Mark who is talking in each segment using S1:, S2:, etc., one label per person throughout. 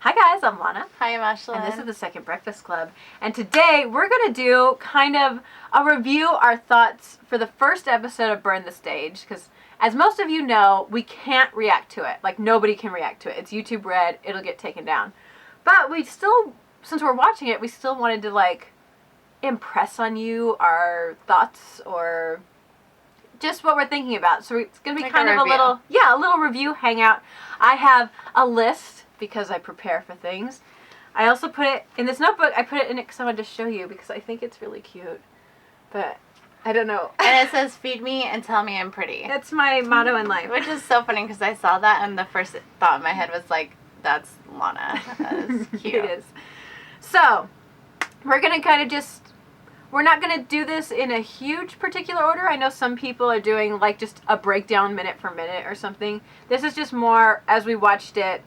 S1: Hi guys, I'm Lana.
S2: Hi, I'm Ashlyn.
S1: And this is the Second Breakfast Club. And today we're going to do kind of a review, our thoughts for the first episode of Burn the Stage. Because as most of you know, we can't react to it. Like nobody can react to it. It's YouTube Red. It'll get taken down. But we still, since we're watching it, we still wanted to like impress on you our thoughts or just what we're thinking about. So it's going to be
S2: like
S1: kind of a little review hangout. I have a list because I prepare for things. I also put it in this notebook. I put it in it because I wanted to show you because I think it's really cute. But I don't know.
S2: And it says, feed me and tell me I'm pretty.
S1: That's my motto in life.
S2: Which is so funny because I saw that and the first thought in my head was like, that's Lana. That is cute.
S1: It is. So, we're going to kind of just... We're not going to do this in a huge particular order. I know some people are doing like just a breakdown minute for minute or something. This is just more, as we watched it,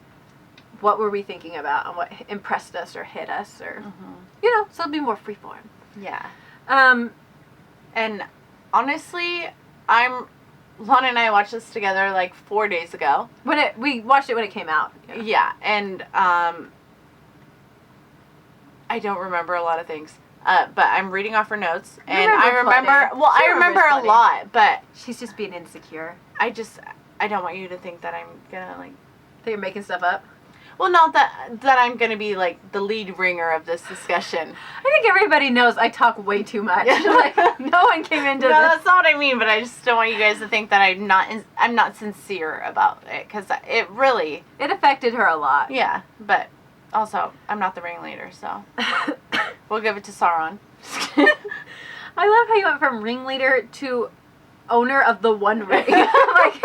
S1: what were we thinking about and what impressed us or hit us or, you know, so it'll be more freeform.
S2: Yeah. And honestly, Lana and I watched this together like 4 days ago.
S1: We watched it when it came out.
S2: Yeah, and I don't remember a lot of things. But I'm reading off her notes, and I remember a lot, but
S1: she's just being insecure.
S2: I don't want you to think that I'm gonna like...
S1: That you're making stuff up?
S2: Well, not that I'm going to be, like, the lead ringer of this discussion.
S1: I think everybody knows I talk way too much. Like, no one came into this.
S2: No, that's not what I mean, but I just don't want you guys to think that I'm not sincere about it, because it really...
S1: It affected her a lot.
S2: Yeah, but also, I'm not the ringleader, so we'll give it to Sauron.
S1: I love how you went from ringleader to owner of the One Ring. Like...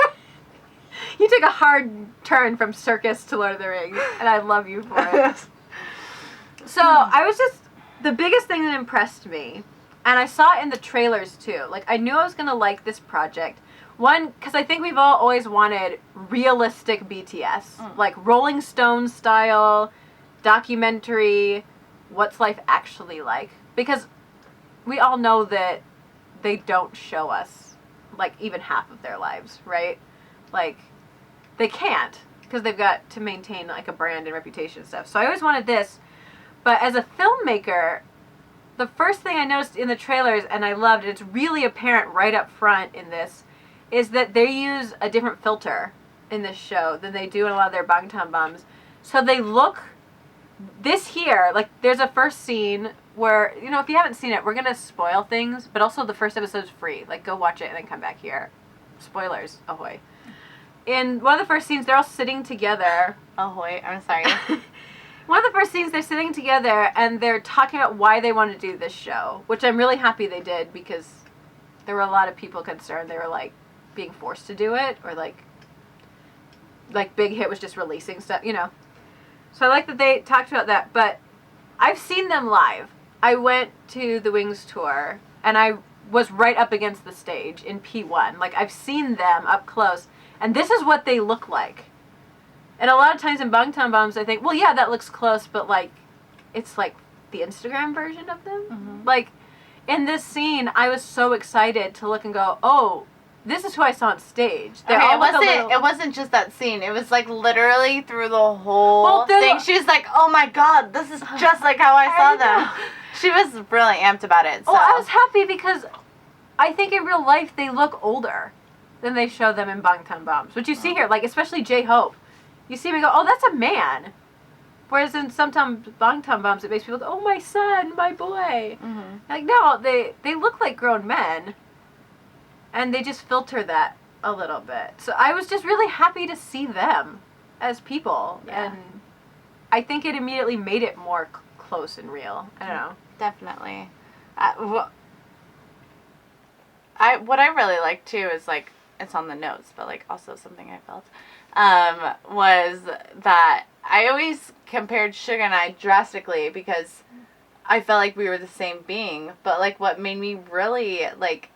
S1: You took a hard turn from circus to Lord of the Rings, and I love you for it. So, the biggest thing that impressed me, and I saw it in the trailers too, like, I knew I was going to like this project. One, because I think we've all always wanted realistic BTS, like Rolling Stones style, documentary, what's life actually like? Because we all know that they don't show us, like, even half of their lives, right? Like... They can't, because they've got to maintain, like, a brand and reputation and stuff. So I always wanted this. But as a filmmaker, the first thing I noticed in the trailers, and I loved it, it's really apparent right up front in this, is that they use a different filter in this show than they do in a lot of their Bangtan bombs. So they look... This here, like, there's a first scene where, you know, if you haven't seen it, we're going to spoil things, but also the first episode's free. Like, go watch it and then come back here. Spoilers. Ahoy. In one of the first scenes, they're all sitting together.
S2: Ahoy, I'm sorry.
S1: One of the first scenes, they're sitting together, and they're talking about why they want to do this show, which I'm really happy they did, because there were a lot of people concerned they were, like, being forced to do it, or, like Big Hit was just releasing stuff, you know. So I like that they talked about that, but I've seen them live. I went to the Wings tour, and I was right up against the stage in P1. Like, I've seen them up close. And this is what they look like. And a lot of times in Bangtan bombs, I think, well, yeah, that looks close, but, like, it's, like, the Instagram version of them. Mm-hmm. Like, in this scene, I was so excited to look and go, oh, this is who I saw on stage.
S2: It wasn't just that scene. It was, like, literally through the whole thing. She was like, oh, my God, this is just like how I saw them. She was really amped about it. So.
S1: Oh, I was happy because I think in real life they look older than they show them in Bangtan bombs. Which you see here, like, especially J-Hope. You see me go, oh, that's a man. Whereas in sometimes Bangtan bombs, it makes people go, oh, my son, my boy. Mm-hmm. Like, no, they look like grown men. And they just filter that a little bit. So I was just really happy to see them as people. Yeah. And I think it immediately made it more close and real. I don't know.
S2: Definitely. What I really like, too, is, like, it's on the notes, but, like, also something I felt, was that I always compared Suga and I drastically because I felt like we were the same being. But, like, what made me really, like,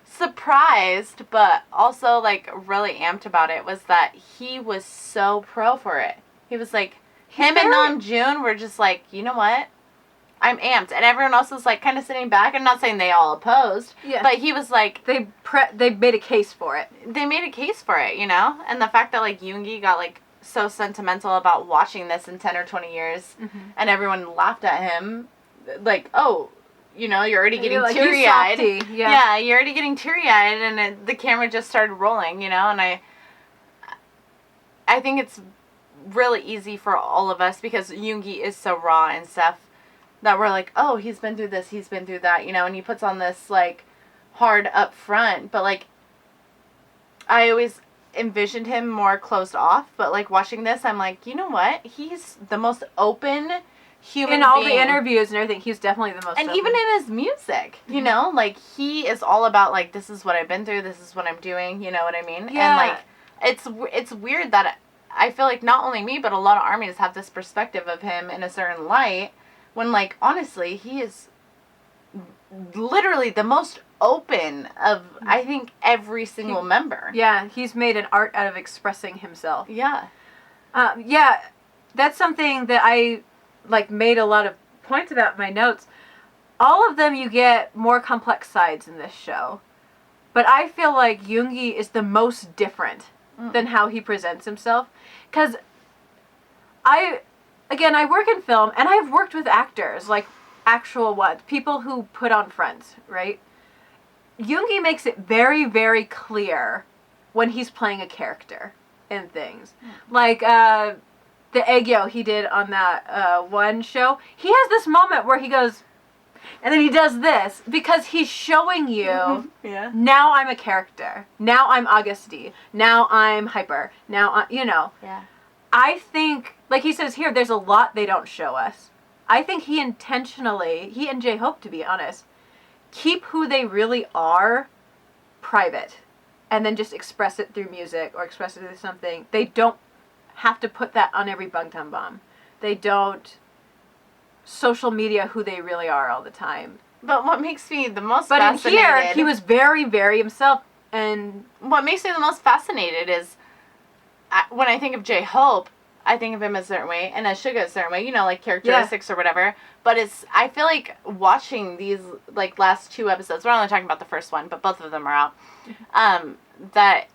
S2: surprised, but also, like, really amped about it was that he was so pro for it. He was, like, him and Namjoon were just like, you know what? I'm amped. And everyone else was, like, kind of sitting back. I'm not saying they all opposed. Yeah. But he was, like...
S1: They made a case for it.
S2: They made a case for it, you know? And the fact that, like, Yoongi got, like, so sentimental about watching this in 10 or 20 years, and everyone laughed at him, like, oh, you know, you're already getting teary-eyed. Yeah, you're already getting teary-eyed, and the camera just started rolling, you know, and I think it's really easy for all of us, because Yoongi is so raw and stuff, that we're like, oh, he's been through this, he's been through that, you know, and he puts on this, like, hard up front, but, like, I always envisioned him more closed off, but, like, watching this, I'm like, you know what? He's the most open human being.
S1: In all the interviews and everything, he's definitely the most
S2: and
S1: open.
S2: even in his music, you know, like, he is all about, like, this is what I've been through, this is what I'm doing, you know what I mean?
S1: Yeah.
S2: And, like, it's weird that I feel like not only me, but a lot of armies have this perspective of him in a certain light, when, like, honestly, he is literally the most open of, I think, every single member.
S1: Yeah, he's made an art out of expressing himself.
S2: Yeah.
S1: Yeah, that's something that I, like, made a lot of points about in my notes. All of them, you get more complex sides in this show. But I feel like Yoongi is the most different than how he presents himself. Because I work in film, and I've worked with actors, like, actual ones, people who put on fronts, right? Yoongi makes it very, very clear when he's playing a character in things. Like, the Aegyo he did on that one show, he has this moment where he goes, and then he does this, because he's showing you, now I'm a character. Now I'm Auguste. Now I'm Hyper. Now, you know.
S2: Yeah.
S1: I think, like he says here, there's a lot they don't show us. I think he intentionally, he and J-Hope, to be honest, keep who they really are private, and then just express it through music or express it through something. They don't have to put that on every Bangtan bomb. They don't social media who they really are all the time.
S2: But what makes me the most
S1: But
S2: fascinated...
S1: in here, he was very, very himself, and...
S2: What makes me the most fascinated is, when I think of J-Hope, I think of him a certain way, and as Suga a certain way, you know, like characteristics or whatever. But I feel like watching these, like, last 2 episodes, we're only talking about the first one, but both of them are out, that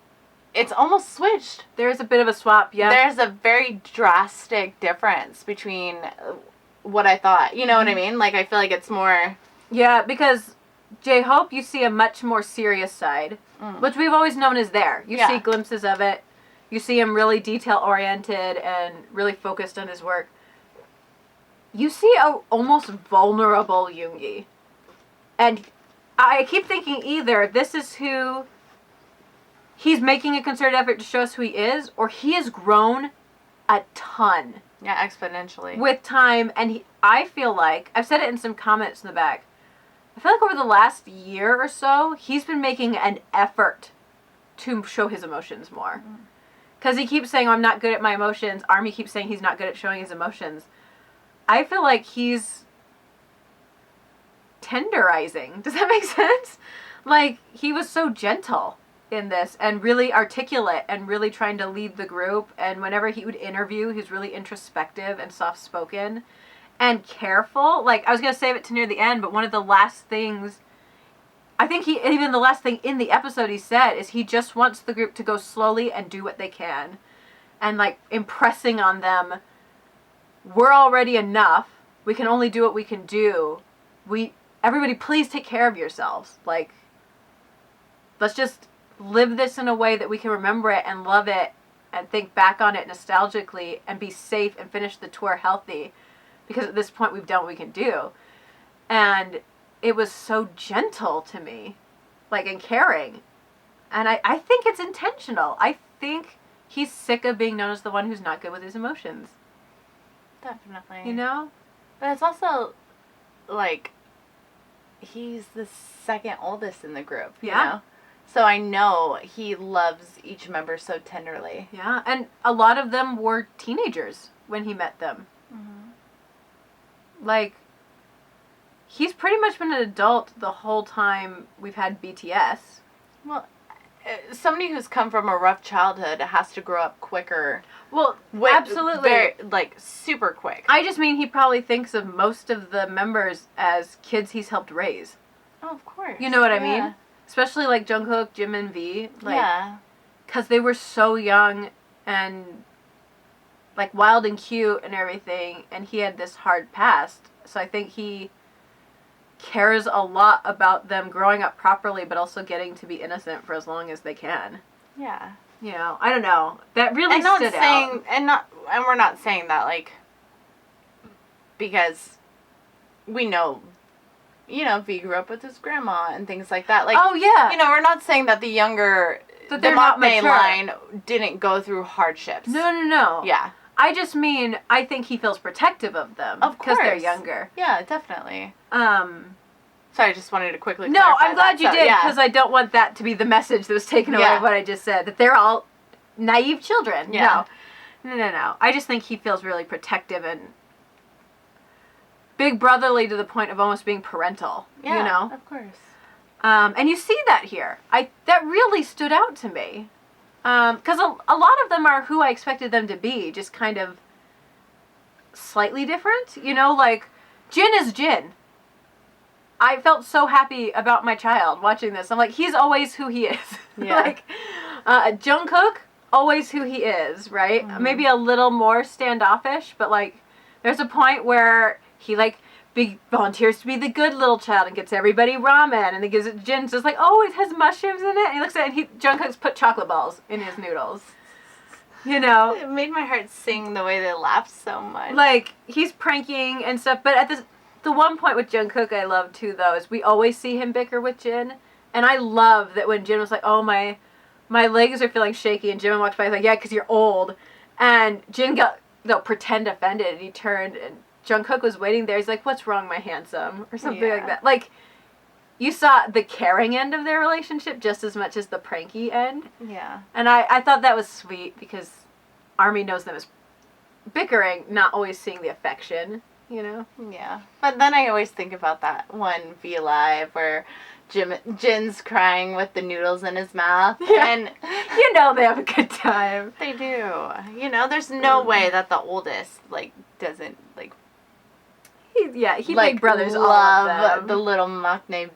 S2: it's almost switched.
S1: There's a bit of a swap, yeah.
S2: There's a very drastic difference between what I thought. You know what I mean? Like, I feel like it's more...
S1: Yeah, because J-Hope, you see a much more serious side, which we've always known is there. You see glimpses of it. You see him really detail-oriented and really focused on his work. You see a almost vulnerable Yoongi. And I keep thinking either this is who he's making a concerted effort to show us who he is, or he has grown a ton.
S2: Yeah, exponentially.
S1: With time, and I feel like, I've said it in some comments in the back, I feel like over the last year or so, he's been making an effort to show his emotions more. Because he keeps saying, oh, I'm not good at my emotions. Army keeps saying he's not good at showing his emotions. I feel like he's tenderizing. Does that make sense? Like, he was so gentle in this and really articulate and really trying to lead the group. And whenever he would interview, he was really introspective and soft-spoken and careful. Like, I was going to save it to near the end, but one of the last things... I think even the last thing in the episode he said is he just wants the group to go slowly and do what they can. And, like, impressing on them, we're already enough. We can only do what we can do. Everybody, please take care of yourselves. Like, let's just live this in a way that we can remember it and love it and think back on it nostalgically and be safe and finish the tour healthy. Because at this point, we've done what we can do. And... it was so gentle to me, like, and caring. And I think it's intentional. I think he's sick of being known as the one who's not good with his emotions.
S2: Definitely.
S1: You know?
S2: But it's also, like, he's the second oldest in the group, you know? So I know he loves each member so tenderly.
S1: Yeah, and a lot of them were teenagers when he met them. Like... he's pretty much been an adult the whole time we've had BTS.
S2: Well, somebody who's come from a rough childhood has to grow up quicker.
S1: Well, absolutely.
S2: Like, super quick.
S1: I just mean he probably thinks of most of the members as kids he's helped raise.
S2: Oh, of course.
S1: You know what I mean? Especially, like, Jungkook, Jimin, V. Like,
S2: yeah.
S1: because they were so young and like wild and cute and everything, and he had this hard past. So I think he cares a lot about them growing up properly, but also getting to be innocent for as long as they can.
S2: Yeah.
S1: You know, I don't know. That really
S2: and not
S1: stood
S2: saying,
S1: out.
S2: And we're not saying that, like, because we know, you know, V grew up with his grandma and things like that. Like,
S1: oh, yeah.
S2: You know, we're not saying that the younger,
S1: That
S2: the
S1: they're not
S2: Maknae
S1: mature.
S2: line didn't go through hardships.
S1: No.
S2: Yeah.
S1: I just mean, I think he feels protective of them.
S2: Of course.
S1: Because they're younger.
S2: Yeah, definitely.
S1: Sorry,
S2: I just wanted to quickly
S1: No,
S2: clarify
S1: I'm glad
S2: that.
S1: you did, because I don't want that to be the message that was taken away of what I just said. That they're all naive children.
S2: Yeah.
S1: No. I just think he feels really protective and big brotherly to the point of almost being parental.
S2: Yeah,
S1: you know?
S2: of course.
S1: And you see that here. That really stood out to me. Because a lot of them are who I expected them to be, just kind of slightly different. You know, like, Jin is Jin. I felt so happy about my child watching this. I'm like, he's always who he is.
S2: Yeah.
S1: Like, Jungkook, always who he is, right?
S2: Mm-hmm.
S1: Maybe a little more standoffish, but, like, there's a point where he, like, volunteers to be the good little child and gets everybody ramen, and then gives it Jin's just like, oh, it has mushrooms in it. And he looks at it, and Jungkook's put chocolate balls in his noodles. You know?
S2: It made my heart sing the way they laughed so much.
S1: Like, he's pranking and stuff, but at the one point with Jungkook I love too, though, is we always see him bicker with Jin, and I love that when Jin was like, oh, my legs are feeling shaky, and Jimin walked by, he's like, yeah, because you're old, and Jin got, pretend offended, and he turned, and Jungkook was waiting there, he's like, what's wrong, my handsome, or something like that. Like, you saw the caring end of their relationship just as much as the pranky end.
S2: Yeah.
S1: And I thought that was sweet, because ARMY knows them as bickering, not always seeing the affection. You know?
S2: Yeah. But then I always think about that one V Live where Jin's crying with the noodles in his mouth.
S1: Yeah.
S2: And
S1: you know they have a good time.
S2: They do. You know, there's no way that the oldest, like, doesn't, like...
S1: He
S2: like,
S1: big brothers all
S2: love
S1: of them.
S2: the little Maknae.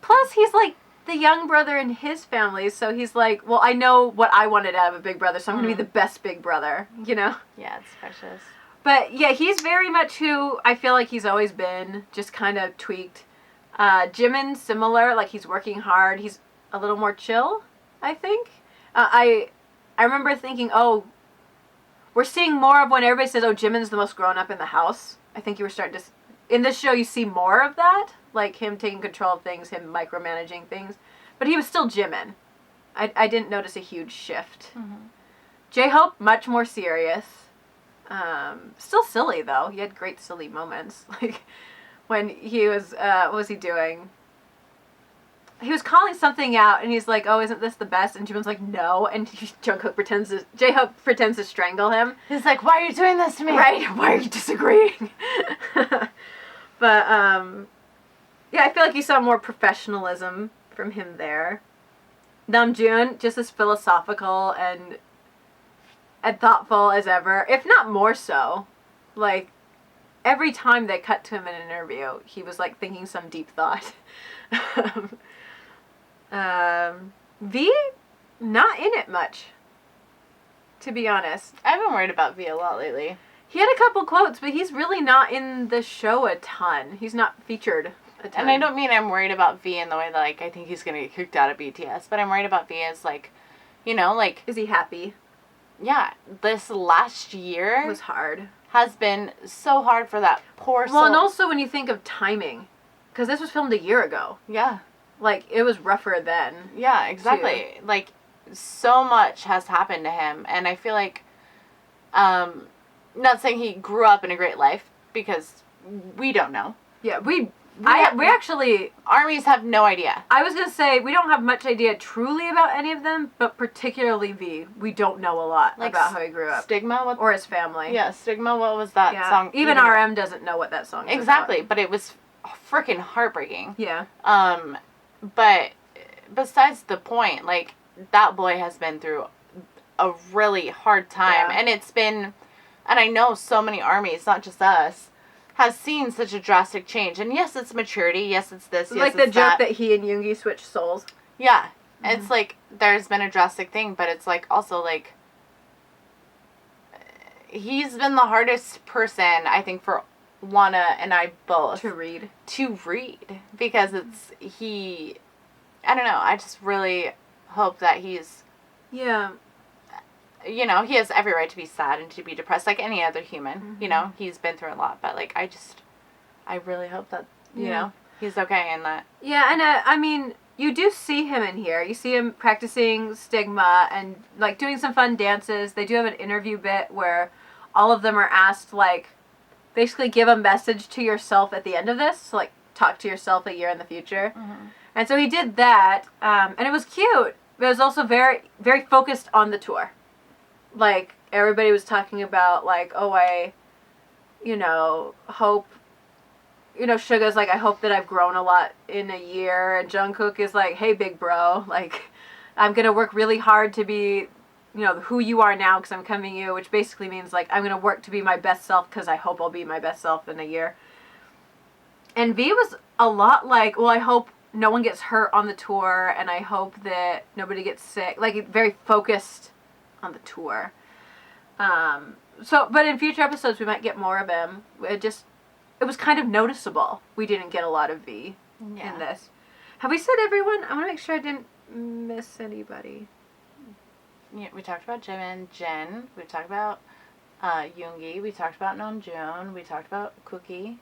S1: Plus, he's, like, the young brother in his family, so he's like, well, I know what I wanted out of a big brother, so I'm going to be the best big brother, you know?
S2: Yeah, it's precious.
S1: But, yeah, he's very much who I feel like he's always been, just kind of tweaked. Jimin, similar, like, he's working hard. He's a little more chill, I think. I remember thinking, oh, we're seeing more of when everybody says, oh, Jimin's the most grown up in the house. I think you were starting to... In this show, you see more of that. Like, him taking control of things, him micromanaging things. But he was still Jimin. I didn't notice a huge shift.
S2: Mm-hmm.
S1: J-Hope, much more serious. Still silly, though. He had great silly moments. Like, when he was, what was he doing? He was calling something out, and he's like, oh, isn't this the best? And Jimin's like, no. And J-Hope pretends to strangle him.
S2: He's like, why are you doing this to me?
S1: Right? Why are you disagreeing? But, yeah, I feel like you saw more professionalism from him there. Namjoon, just as philosophical and thoughtful as ever, if not more so. Like, every time they cut to him in an interview, he was, like, thinking some deep thought. V, not in it much, to be honest.
S2: I've been worried about V a lot lately.
S1: He had a couple quotes, but he's really not in the show a ton. He's not featured a ton.
S2: And I don't mean I'm worried about V in the way that, like, I think he's going to get kicked out of BTS, but I'm worried about V as, like, you know, like...
S1: Is he happy?
S2: Yeah, this last year...
S1: It was hard.
S2: Has been so hard for that poor soul.
S1: Well, and also when you think of timing, because this was filmed a year ago.
S2: Yeah.
S1: Like, it was rougher then.
S2: Yeah, exactly.
S1: Too.
S2: Like, so much has happened to him, and I feel like, not saying he grew up in a great life, because we don't know.
S1: Yeah, we actually...
S2: Armies have no idea.
S1: I was going to say, we don't have much idea truly about any of them, but particularly V. We don't know a lot about how he grew up.
S2: Stigma? What,
S1: or his family.
S2: Yeah, Stigma, what was that song?
S1: Even RM doesn't know what that song is
S2: Exactly,
S1: about.
S2: but it was freaking heartbreaking.
S1: Yeah.
S2: But besides the point, like, that boy has been through a really hard time, and it's been... And I know so many armies, not just us, has seen such a drastic change. And yes, it's maturity. Yes, it's this. Yes,
S1: like
S2: it's
S1: the joke that he and Yoongi switched souls.
S2: Yeah. Mm-hmm. It's like, there's been a drastic thing, but it's like, also like, he's been the hardest person, I think, for Lana and I both
S1: To read.
S2: Because I don't know, I just really hope that he's,
S1: Yeah.
S2: you know, he has every right to be sad and to be depressed like any other human.
S1: Mm-hmm.
S2: You know, he's been through a lot, but like I really hope that, you know, he's okay and that.
S1: Yeah, and I mean, you do see him in here. You see him practicing Stigma and like doing some fun dances. They do have an interview bit where all of them are asked, like, basically give a message to yourself at the end of this. So, like, talk to yourself a year in the future.
S2: Mm-hmm.
S1: And so he did that, and it was cute. But it was also very, very focused on the tour. Like, everybody was talking about, like, oh, I, you know, hope, you know, Suga's like, I hope that I've grown a lot in a year. And Jungkook is like, hey, big bro, like, I'm going to work really hard to be, you know, who you are now because I'm coming you, which basically means, like, I'm going to work to be my best self because I hope I'll be my best self in a year. And V was a lot like, well, I hope no one gets hurt on the tour and I hope that nobody gets sick. Like, very focused on the tour. But in future episodes, we might get more of him. It was kind of noticeable. We didn't get a lot of V in this. Have we said everyone? I want to make sure I didn't miss anybody.
S2: Yeah, we talked about Jimin, Jin. We talked about Yoongi. We talked about Namjoon. We talked about Cookie.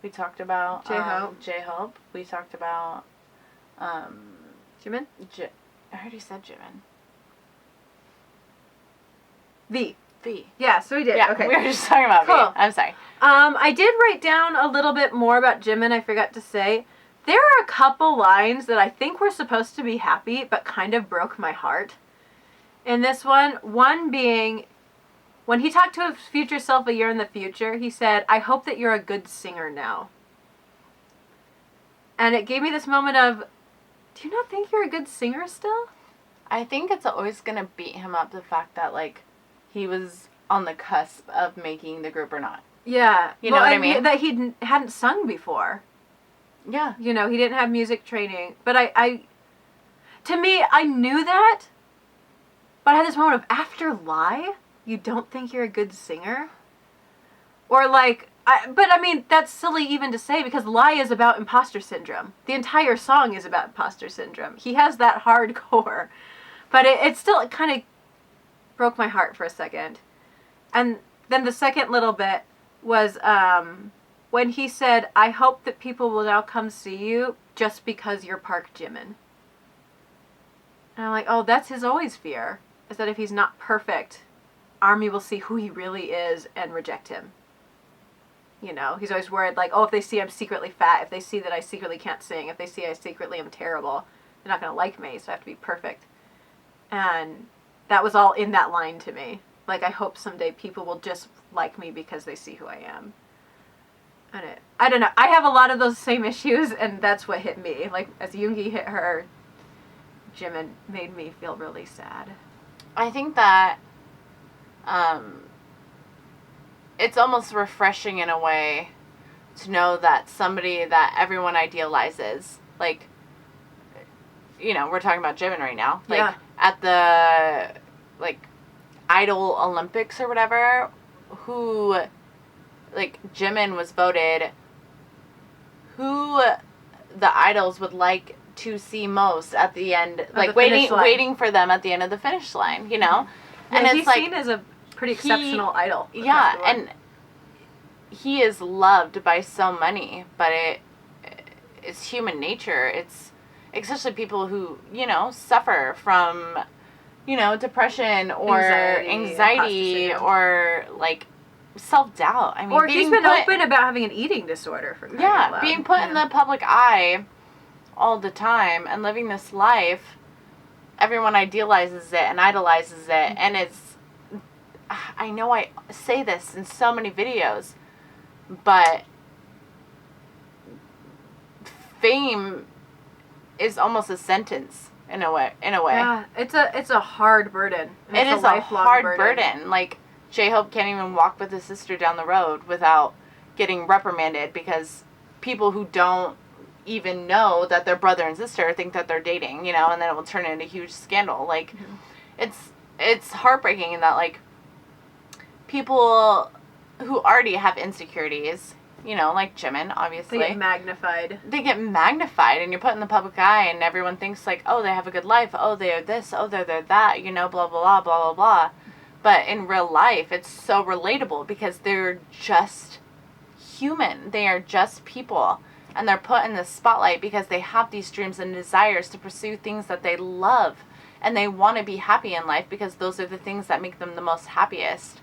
S2: We talked about J-Hope. We talked about
S1: Jimin?
S2: I already said Jimin.
S1: V.
S2: V.
S1: Yeah, so we did.
S2: Yeah,
S1: okay.
S2: We were just talking about
S1: cool.
S2: V. I'm sorry.
S1: I did write down a little bit more about Jimin, I forgot to say. There are a couple lines that I think were supposed to be happy, but kind of broke my heart. In this one being, when he talked to his future self a year in the future, he said, I hope that you're a good singer now. And it gave me this moment of, do you not think you're a good singer still?
S2: I think it's always going to beat him up the fact that, like, he was on the cusp of making the group or not.
S1: Yeah.
S2: You know what I mean?
S1: That he hadn't sung before.
S2: Yeah.
S1: You know, he didn't have music training. But to me, I knew that. But I had this moment of, after Lie, you don't think you're a good singer? Or like, but I mean, that's silly even to say because Lie is about imposter syndrome. The entire song is about imposter syndrome. He has that hardcore. But it still kind of broke my heart for a second. And then the second little bit was when he said, I hope that people will now come see you just because you're Park Jimin. And I'm like, oh, that's his always fear. Is that if he's not perfect, ARMY will see who he really is and reject him. You know, he's always worried, like, oh, if they see I'm secretly fat, if they see that I secretly can't sing, if they see I secretly am terrible, they're not going to like me, so I have to be perfect. And that was all in that line to me. Like, I hope someday people will just like me because they see who I am. And I don't know. I have a lot of those same issues, and that's what hit me. Like, as Yoongi hit her, Jimin made me feel really sad.
S2: I think that it's almost refreshing in a way to know that somebody that everyone idealizes, like, you know, we're talking about Jimin right now. Like,
S1: yeah.
S2: At the, like, Idol Olympics or whatever, who, like, Jimin was voted who the idols would like to see most at the end, like, waiting for them at the end of the finish line, you know?
S1: Yeah,
S2: and
S1: he's
S2: it's like,
S1: seen as a pretty exceptional idol.
S2: Yeah, and he is loved by so many, but it's human nature. It's especially people who, you know, suffer from, you know, depression or anxiety or, like, self-doubt. I mean,
S1: or he's been open about having an eating disorder for crying out loud.
S2: Being put in the public eye all the time and living this life, everyone idealizes it and idolizes it, and it's, I know I say this in so many videos, but fame is almost a sentence in a way.
S1: Yeah, it's a hard burden.
S2: It is a hard burden. Like, J-Hope can't even walk with his sister down the road without getting reprimanded because people who don't even know that their brother and sister think that they're dating, you know, and then it will turn into a huge scandal. Like, it's heartbreaking in that, like, people who already have insecurities, you know, like Jimin, obviously.
S1: They get magnified.
S2: They get magnified, and you're put in the public eye, and everyone thinks, like, oh, they have a good life, oh, they are this, oh, they're that, you know, blah, blah, blah, blah, blah, blah. But in real life, it's so relatable because they're just human. They are just people. And they're put in the spotlight because they have these dreams and desires to pursue things that they love. And they want to be happy in life because those are the things that make them the most happiest.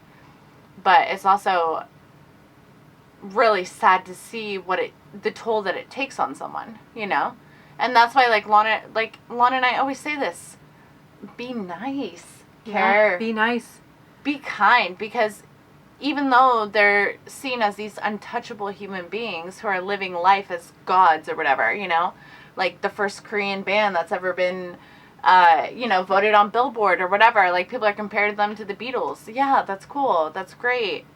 S2: But it's also really sad to see the toll that it takes on someone, you know? And that's why, Lana and I always say this. Be nice. Care.
S1: Yeah, be nice.
S2: Be kind, because even though they're seen as these untouchable human beings who are living life as gods or whatever, you know, like the first Korean band that's ever been, voted on Billboard or whatever, like people are comparing them to the Beatles. Yeah, that's cool. That's great.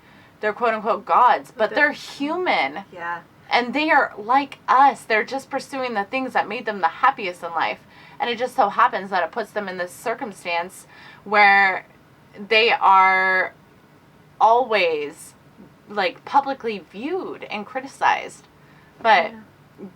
S2: They're quote unquote gods, but they're human.
S1: Yeah.
S2: And they are like us. They're just pursuing the things that made them the happiest in life. And it just so happens that it puts them in this circumstance where they are always publicly viewed and criticized, but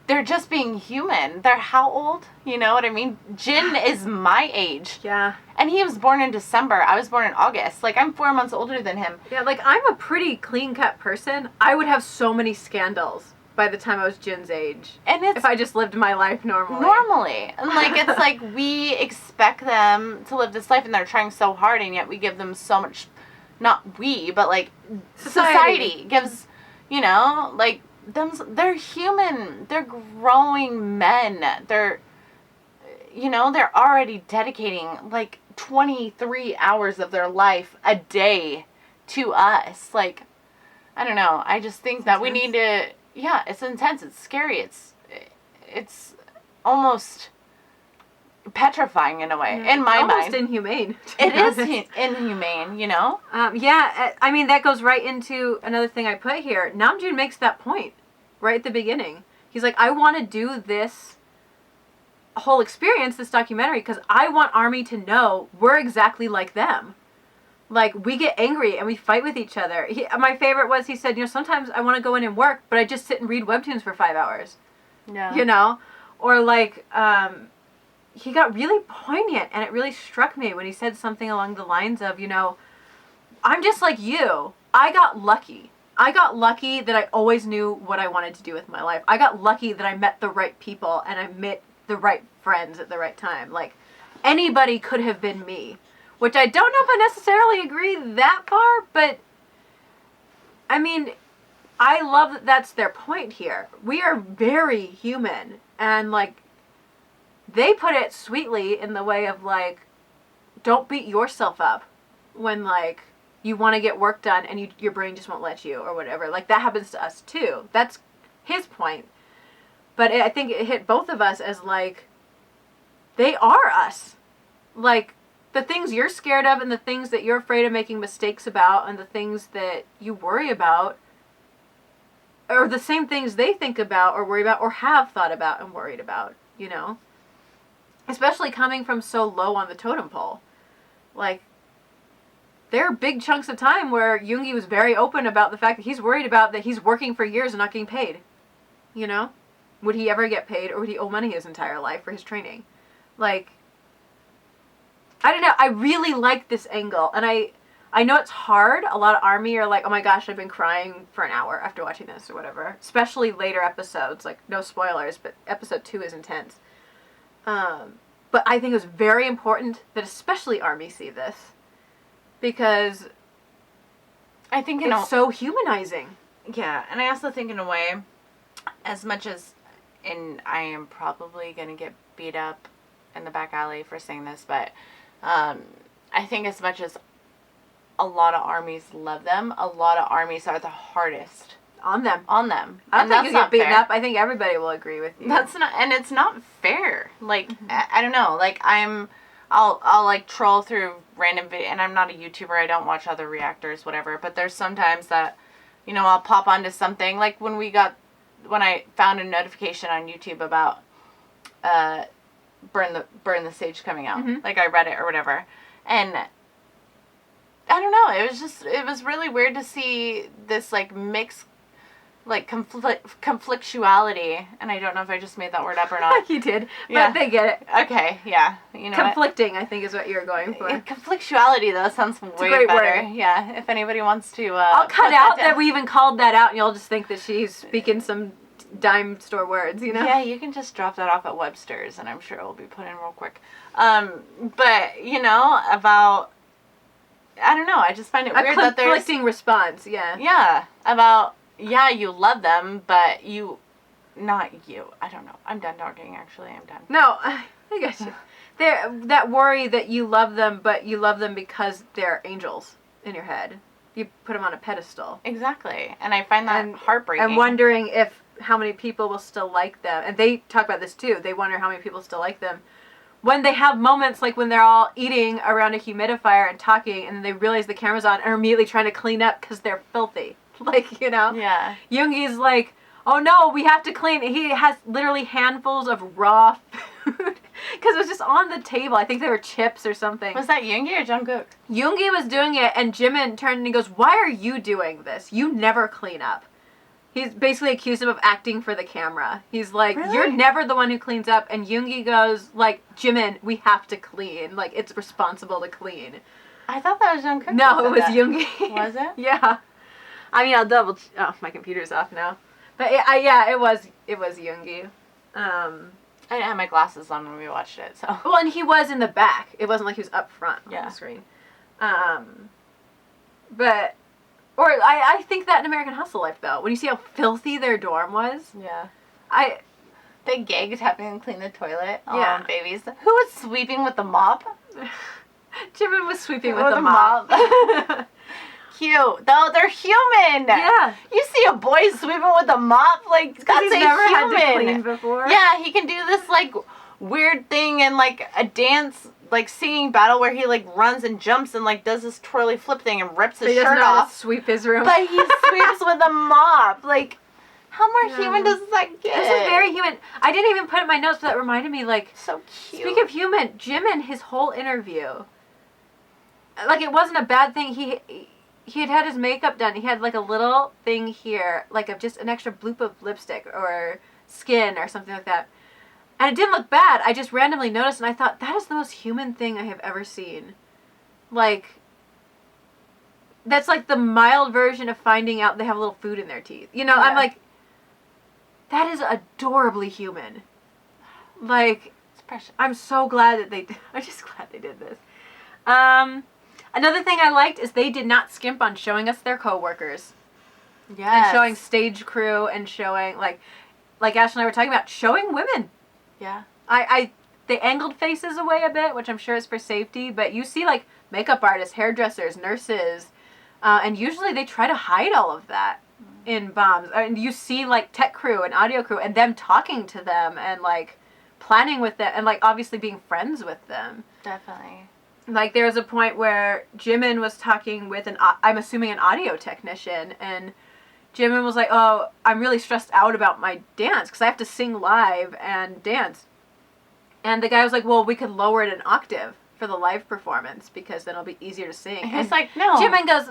S2: they're just being human. They're how old? You know what I mean? Jin is my age.
S1: Yeah.
S2: And he was born in December. I was born in August. I'm 4 months older than him.
S1: Yeah, I'm a pretty clean-cut person. I would have so many scandals by the time I was Jin's age.
S2: And
S1: if I just lived my life normally.
S2: And it's we expect them to live this life, and they're trying so hard, and yet we give them so much, not we, but society gives, they're human. They're growing men. They're already dedicating 23 hours of their life a day to us. I don't know. I just think that we need to, it's intense. It's scary. It's almost petrifying in a way, in my mind.
S1: Almost inhumane.
S2: It is inhumane, you know?
S1: I mean, that goes right into another thing I put here. Namjoon makes that point right at the beginning. He's like, I want to do this whole experience, this documentary, because I want ARMY to know we're exactly like them. We get angry and we fight with each other. My favorite was, he said, sometimes I want to go in and work, but I just sit and read webtoons for 5 hours.
S2: Yeah.
S1: Or he got really poignant, and it really struck me when he said something along the lines of, I'm just like you. I got lucky. I got lucky that I always knew what I wanted to do with my life. I got lucky that I met the right people and I met the right friends at the right time. Anybody could have been me. Which I don't know if I necessarily agree that far, but I mean, I love that that's their point here. We are very human, and they put it sweetly in the way of don't beat yourself up when you want to get work done and your brain just won't let you or whatever. That happens to us too. That's his point. But I think it hit both of us as they are us. The things you're scared of and the things that you're afraid of making mistakes about and the things that you worry about are the same things they think about or worry about or have thought about and worried about, Especially coming from so low on the totem pole. There are big chunks of time where Yoongi was very open about the fact that he's worried about that he's working for years and not getting paid. Would he ever get paid, or would he owe money his entire life for his training? I don't know. I really like this angle. And I know it's hard. A lot of ARMY are oh my gosh, I've been crying for an hour after watching this or whatever. Especially later episodes. No spoilers, but episode 2 is intense. But I think it was very important that especially ARMY see this. Because
S2: I think
S1: it's so humanizing.
S2: Yeah, and I also think in a way, as much as, and I am probably going to get beat up in the back alley for saying this, but I think as much as a lot of ARMYs love them, a lot of ARMYs are the hardest
S1: on them.
S2: On them.
S1: I don't think you get beaten up. I think everybody will agree with you.
S2: That's not, and it's not fair. I don't know. I'll troll through random video, and I'm not a YouTuber. I don't watch other reactors, whatever. But there's sometimes that, I'll pop onto something when I found a notification on YouTube about Burn the Stage coming out. Mm-hmm. I read it or whatever. And I don't know. It was really weird to see this, like, mixed, like, conflictuality. And I don't know if I just made that word up or not.
S1: You did,
S2: Yeah.
S1: but they get it.
S2: Okay, yeah. You know
S1: Conflicting, I think, is what you're going for.
S2: Conflictuality, though, sounds way
S1: great
S2: better.
S1: word.
S2: Yeah, if anybody wants to,
S1: I'll cut
S2: put
S1: out
S2: down.
S1: that we even called that out, and you'll just think that she's speaking some dime store words, you know?
S2: Yeah, you can just drop that off at Webster's, and I'm sure it will be put in real quick. But, you know, about... I don't know, I just find it weird that there's...
S1: conflicting response, yeah.
S2: Yeah, about, yeah, you love them, but you... Not you. I don't know. I'm done talking, actually. I'm done.
S1: No, I get you. That worry that you love them, but you love them because they're angels in your head. You put them on a pedestal.
S2: Exactly. And I find that heartbreaking.
S1: And wondering if how many people will still like them. And they talk about this too. They wonder how many people still like them. When they have moments like when they're all eating around a humidifier and talking, and then they realize the camera's on and are immediately trying to clean up because they're filthy. Like, you know?
S2: Yeah.
S1: Yoongi's like, oh no, we have to clean. He has literally handfuls of raw food because it was just on the table. I think they were chips or something.
S2: Was that Yoongi or Jungkook?
S1: Yoongi was doing it, and Jimin turned and he goes, why are you doing this? You never clean up. He's basically accused him of acting for the camera. He's like,
S2: really?
S1: You're never the one who cleans up. And Yoongi goes, like, Jimin, we have to clean. Like, it's responsible to clean.
S2: I thought that was Jungkook.
S1: No, it was Yoongi.
S2: Was it?
S1: Yeah. I mean, I'll double... Oh, my computer's off now. But yeah, it was Yoongi.
S2: I didn't have my glasses on when we watched it, so.
S1: Well, and he was in the back. It wasn't like he was up front on the screen. But, or I think that in American Hustle Life, though, when you see how filthy their dorm was.
S2: Yeah.
S1: They
S2: gagged having to clean the toilet.
S1: Yeah.
S2: Oh, babies. Who was sweeping with the mop?
S1: Jimin was sweeping with the mop.
S2: Cute. Though they're human.
S1: Yeah.
S2: You see a boy sweeping with a mop, like, that's
S1: he's
S2: a
S1: never
S2: human.
S1: had to clean before.
S2: Yeah, he can do this, like, weird thing in, like, a dance, like, singing battle where he, like, runs and jumps and, like, does this twirly flip thing and rips his shirt off.
S1: Sweep his room.
S2: But he sweeps with a mop. Like, how more human does that get?
S1: This is very human. I didn't even put it in my notes, but that reminded me, like,
S2: so cute.
S1: Speak of human, Jimin, his whole interview, like, it wasn't a bad thing. He had had his makeup done. He had, like, a little thing here, like, of just an extra bloop of lipstick or skin or something like that. And it didn't look bad. I just randomly noticed, and I thought, that is the most human thing I have ever seen. Like, that's like the mild version of finding out they have a little food in their teeth. You know, yeah. I'm like, that is adorably human. Like,
S2: it's precious.
S1: I'm so glad that I'm just glad they did this. Another thing I liked is they did not skimp on showing us their coworkers.
S2: Yes.
S1: And showing stage crew and showing, like Ash and I were talking about, showing women.
S2: Yeah.
S1: They angled faces away a bit, which I'm sure is for safety, but you see, like, makeup artists, hairdressers, nurses, and usually they try to hide all of that in bombs. And you see, like, tech crew and audio crew and them talking to them and, like, planning with them and, like, obviously being friends with them.
S2: Definitely.
S1: Like, there was a point where Jimin was talking with I'm assuming an audio technician, and Jimin was like, oh, I'm really stressed out about my dance because I have to sing live and dance. And the guy was like, well, we could lower it an octave for the live performance because then it'll be easier to sing.
S2: And he's like, no.
S1: Jimin goes,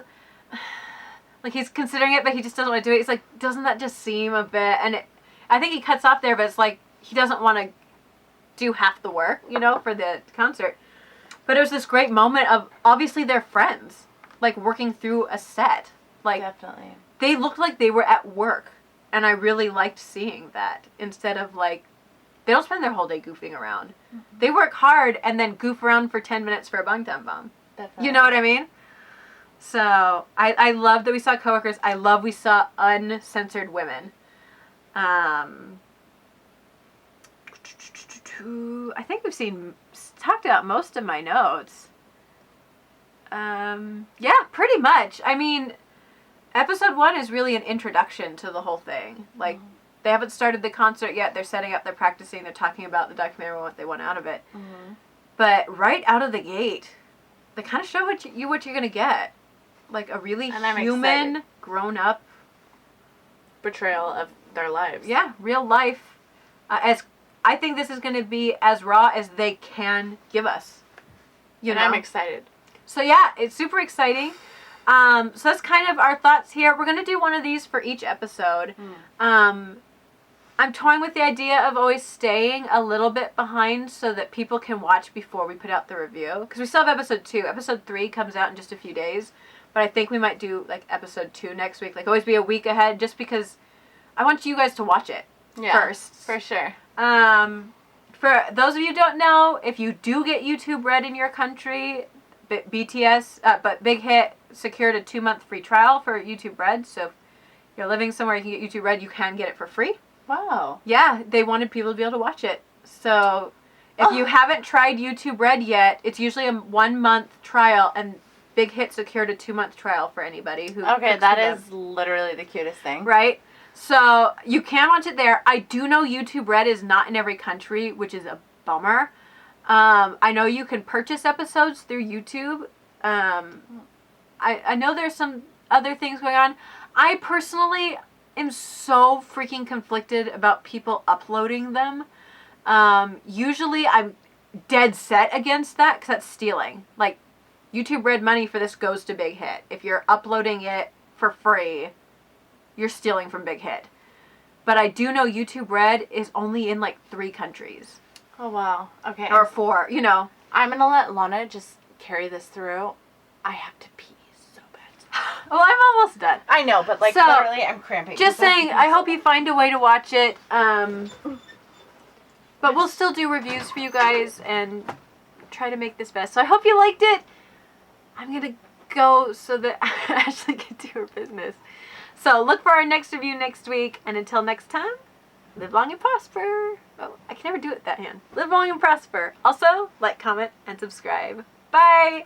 S1: like, he's considering it, but he just doesn't want to do it. He's like, doesn't that just seem a bit, and I think he cuts off there, but it's like, he doesn't want to do half the work, you know, for the concert. But it was this great moment of, obviously they're friends, like, working through a set. Like,
S2: definitely.
S1: They looked like they were at work, and I really liked seeing that, instead of, like, they don't spend their whole day goofing around. Mm-hmm. They work hard and then goof around for 10 minutes for a bangtan bomb.
S2: Definitely.
S1: You know what I mean? So, I love that we saw coworkers. I love we saw uncensored women. I think we've talked about most of my notes. Yeah, pretty much. I mean, episode 1 is really an introduction to the whole thing. Like, they haven't started the concert yet. They're setting up, they're practicing, they're talking about the documentary and what they want out of it. Mm-hmm. But right out of the gate, they kind of show what you're going to get. Like, a really human, grown-up
S2: portrayal of their lives.
S1: Yeah, real life. I think this is going to be as raw as they can give us.
S2: You know? I'm excited.
S1: So yeah, it's super exciting. So that's kind of our thoughts here. We're gonna do one of these for each episode. I'm toying with the idea of always staying a little bit behind so that people can watch before we put out the review. Because we still have episode 2. Episode 3 comes out in just a few days. But I think we might do like episode 2 next week. Like always be a week ahead just because I want you guys to watch it first.
S2: For sure.
S1: For those of you who don't know, if you do get YouTube Red in your country, but Big Hit secured a 2-month free trial for YouTube Red. So if you're living somewhere you can get YouTube Red, you can get it for free.
S2: Wow.
S1: Yeah, they wanted people to be able to watch it. So if you haven't tried YouTube Red yet, it's usually a 1-month trial, and Big Hit secured a 2-month trial for anybody who.
S2: Okay, that is literally the cutest thing.
S1: Right? So you can watch it there. I do know YouTube Red is not in every country, which is a bummer. I know you can purchase episodes through YouTube. I know there's some other things going on. I personally am so freaking conflicted about people uploading them. Usually I'm dead set against that because that's stealing. Like, YouTube Red money for this goes to Big Hit. If you're uploading it for free, you're stealing from Big Hit. But I do know YouTube Red is only in like 3 countries.
S2: Oh, wow. Okay.
S1: Or 4, you know.
S2: I'm going to let Lana just carry this through. I have to pee so bad.
S1: Well, I'm almost done.
S2: I know, but like
S1: So,
S2: literally I'm cramping.
S1: Just saying, I hope you find a way to watch it. But we'll still do reviews for you guys and try to make this best. So I hope you liked it. I'm going to go so that Ashley can do her business. So look for our next review next week. And until next time, live long and prosper. Oh, I can never do it with that hand. Live long and prosper. Also, like, comment, and subscribe. Bye.